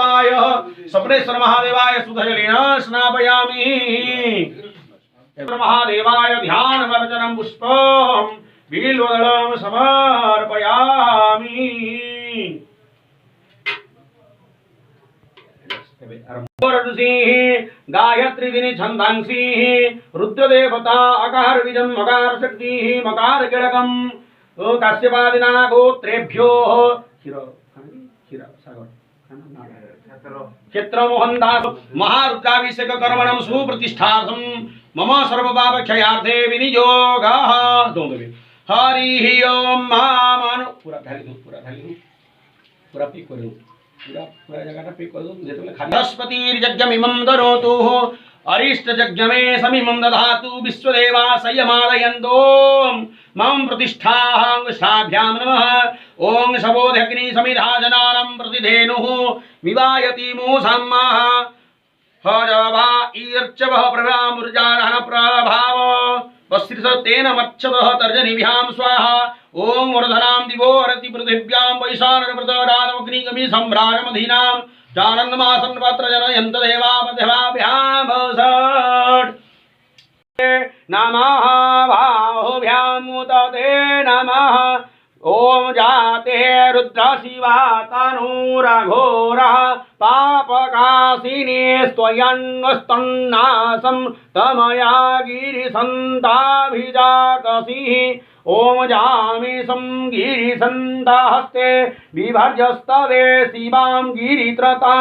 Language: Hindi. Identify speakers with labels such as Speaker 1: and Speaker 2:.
Speaker 1: महादेवाय सप्रेश्वर महादेवाय सुधजलेन स्नापयामि। महादेवाय ध्यानवर्जनं पुष्पं बिल्वदलं समर्पयामि। गायत्री दिनी छंदांसी रुद्रदेवता अकार बीजम मकार शक्ति मकार किलकम काश्यपादिना गोत्रेभ्यो क्षेत्र मोहनदास महारुद्राभिषेक कर्मणं सुप्रतिष्ठार्थं मम सर्वपापक्षयार्थे विनियोगः। हरि ओम मामनु पूरा पिक कर दो पूरा जगह पिक कर दो। बृहस्पतिर्यज्ञमिमं करोतु अरिष्टयज्ञमे समिमं दधातु विश्वदेवा संयमादयन्तो मम प्रतिष्ठाङ्गुष्ठाभ्यां नमः। ओं शवोऽग्नि समिधा जनानं प्रतिधेनुः विवायति मूषाम्माः हरवा ईर्चवः प्रभामुर्जारः प्रभाव वस्त्रिसतेन मच्छवः तर्जनिभ्यां स्वाहा। ओं वर्धनां दिवो हरति पृथिव्यां वैशानप्रतरानमग्निगमि सम्भ्राजमधीनां जानन्दमासन्पत्र जनयन्त देवापदेवाभ्यां नमः बाहुभ्यां तते नमः। ओम जाते रुद्र शिवा तनूरघोरः पापकाशिनी स्वयन्वस्तन्नासं तमया गिरिसन्ताभिजाकसिः। ओम जामीसं गिरिसन्ताहस्ते विभर्जस्तवे शिवां गिरित्रतां